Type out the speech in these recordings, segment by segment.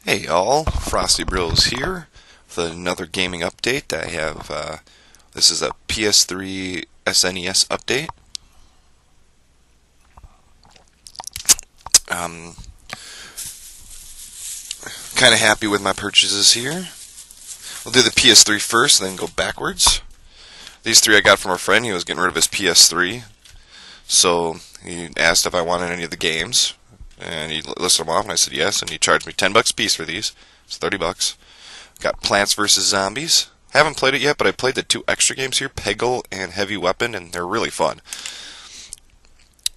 Hey y'all, Frosty Bros here with another gaming update. I have, this is a PS3 SNES update. Um, kind of happy with my purchases here. We'll do the PS3 first, then go backwards. These three I got from a friend. He was getting rid of his PS3, so he asked if I wanted any of the games, and he listed them off, and I said yes, and he charged me $10 a piece for these. It's $30. Got Plants vs. Zombies. Haven't played it yet, but I played the two extra games here, Peggle and Heavy Weapon, and they're really fun.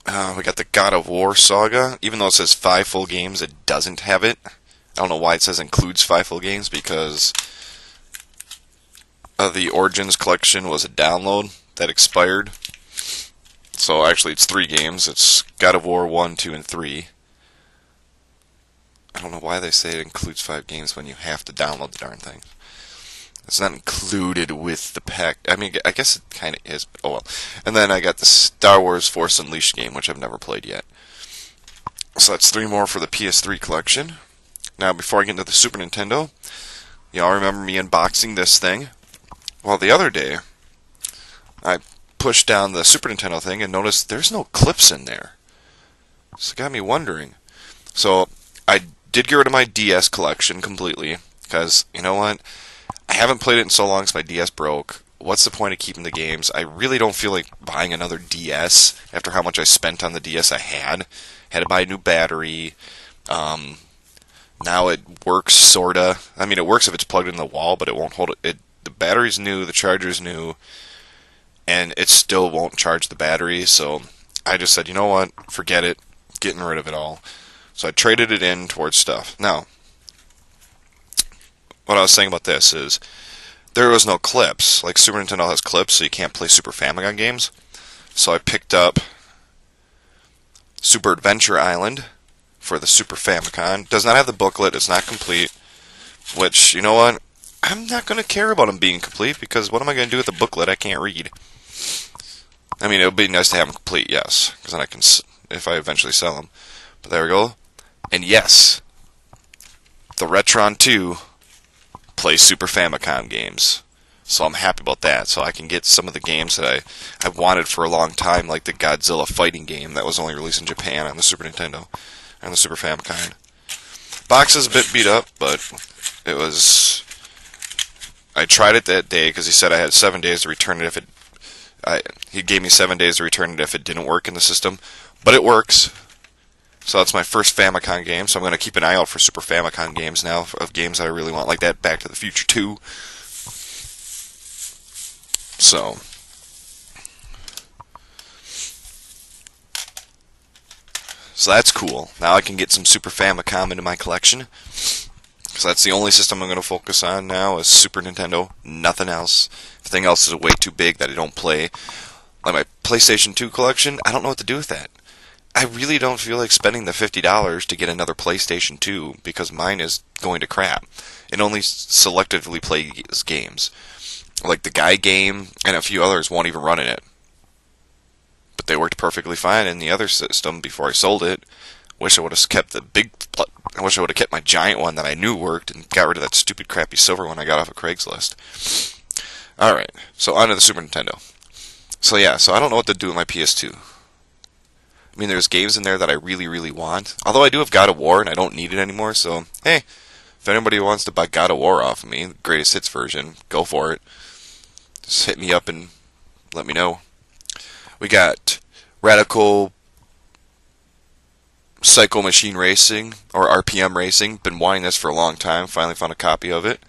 We got the God of War saga. Even though it says 5 full games, it doesn't have it. I don't know why it says includes 5 full games, because the Origins collection was a download that expired. So actually it's 3 games. It's God of War 1, 2, and 3. I don't know why they say it includes 5 games when you have to download the darn thing. It's not included with the pack. I mean, I guess it kind of is, but oh well. And then I got the Star Wars Force Unleashed game, which I've never played yet. So that's 3 more for the PS3 collection. Now, before I get into the Super Nintendo, y'all remember me unboxing this thing? Well, the other day, I pushed down the Super Nintendo thing and noticed there's no clips in there. So it got me wondering. So I did get rid of my DS collection completely, because, you know what? I haven't played it in so long because my DS broke. What's the point of keeping the games? I really don't feel like buying another DS after how much I spent on the DS I had. Had to buy a new battery. Now it works, sorta. I mean, it works if it's plugged in the wall, but it won't hold it. The battery's new, the charger's new, and it still won't charge the battery. So I just said, you know what? Forget it. Getting rid of it all. So I traded it in towards stuff. Now, what I was saying about this is there was no clips. Like Super Nintendo has clips, so you can't play Super Famicom games. So I picked up Super Adventure Island for the Super Famicom. Does not have the booklet. It's not complete. Which, you know what? I'm not going to care about them being complete, because what am I going to do with the booklet I can't read? I mean, it would be nice to have them complete, yes, because then I can, if I eventually sell them. But there we go. And yes, the Retron 2 plays Super Famicom games. So I'm happy about that. So I can get some of the games that I've wanted for a long time, like the Godzilla fighting game that was only released in Japan on the Super Nintendo and the Super Famicom. Box is a bit beat up, but it was... I tried it that day because he said I had 7 days to return it if it... he gave me 7 days to return it if it didn't work in the system. But it works. So that's my first Famicom game, so I'm going to keep an eye out for Super Famicom games now, of games that I really want, like that Back to the Future 2. So that's cool. Now I can get some Super Famicom into my collection. So that's the only system I'm going to focus on now is Super Nintendo, nothing else. Everything else is way too big that I don't play. Like my PlayStation 2 collection, I don't know what to do with that. I really don't feel like spending the $50 to get another PlayStation 2 because mine is going to crap. It only selectively plays games. Like the Guy game and a few others won't even run in it. But they worked perfectly fine in the other system before I sold it. Wish I would have kept I wish I would have kept my giant one that I knew worked and got rid of that stupid crappy silver one I got off of Craigslist. Alright, so on to the Super Nintendo. So yeah, so I don't know what to do with my PS2. I mean, there's games in there that I really, really want. Although I do have God of War, and I don't need it anymore, so, hey, if anybody wants to buy God of War off of me, the greatest hits version, go for it. Just hit me up and let me know. We got Radical Psycho Machine Racing, or RPM Racing. Been wanting this for a long time, finally found a copy of it.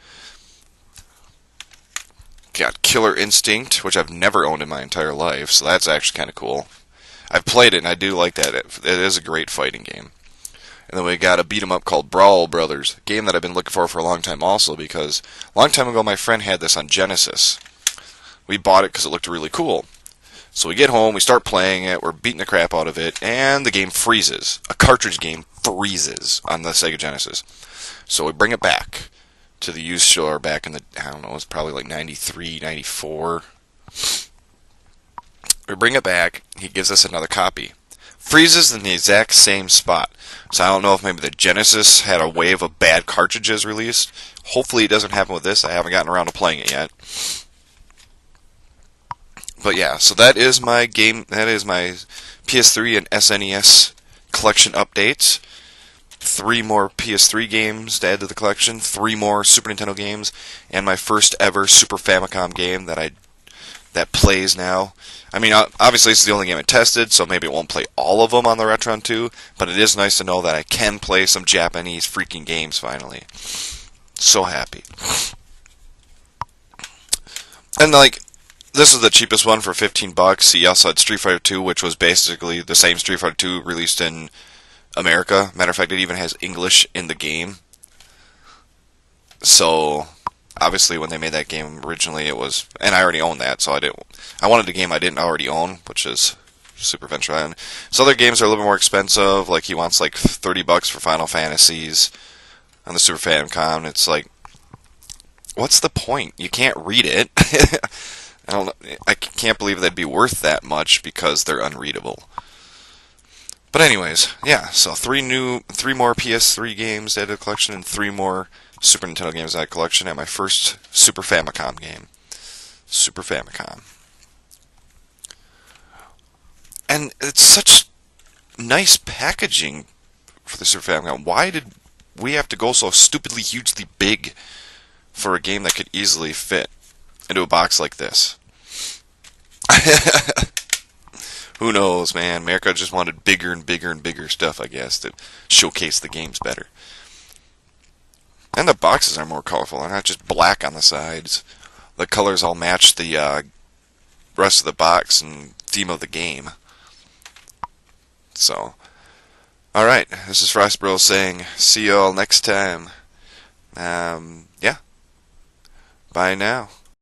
Got Killer Instinct, which I've never owned in my entire life, so that's actually kind of cool. I've played it, and I do like that. It is a great fighting game. And then we got a beat-em-up called Brawl Brothers, a game that I've been looking for a long time also, because a long time ago my friend had this on Genesis. We bought it because it looked really cool. So we get home, we start playing it, we're beating the crap out of it, and the game freezes. A cartridge game freezes on the Sega Genesis. So we bring it back to the used store back in the, I don't know, it's probably like 93, 94. We bring it back, he gives us another copy. freezes in the exact same spot. So I don't know if maybe the Genesis had a wave of bad cartridges released. Hopefully it doesn't happen with this. I haven't gotten around to playing it yet. But yeah, so that is my game. That is my PS3 and SNES collection updates. 3 more PS3 games to add to the collection, 3 more Super Nintendo games, and my first ever Super Famicom game that plays now. I mean, obviously this is the only game I tested, so maybe it won't play all of them on the Retron 2, but it is nice to know that I can play some Japanese freaking games finally. So happy. And like, this is the cheapest one for $15. He also had Street Fighter 2, which was basically the same Street Fighter 2 released in America. Matter of fact, it even has English in the game. So obviously when they made that game originally, it was, and I already owned that, so I wanted a game I didn't already own, which is Super Adventure Island. So other games are a little bit more expensive. Like he wants like $30 for Final Fantasies on the Super Famicom. It's like, what's the point? You can't read it. I can't believe they'd be worth that much because they're unreadable. But anyways, yeah, so 3 more PS3 games added to the collection and 3 more Super Nintendo games added to the collection, and my first Super Famicom game. Super Famicom. And it's such nice packaging for the Super Famicom. Why did we have to go so stupidly hugely big for a game that could easily fit into a box like this? Who knows, man? America just wanted bigger and bigger and bigger stuff, I guess, to showcase the games better. And the boxes are more colorful. They're not just black on the sides. The colors all match the rest of the box and theme of the game. So, alright, this is Frostbro saying, see you all next time. Yeah. Bye now.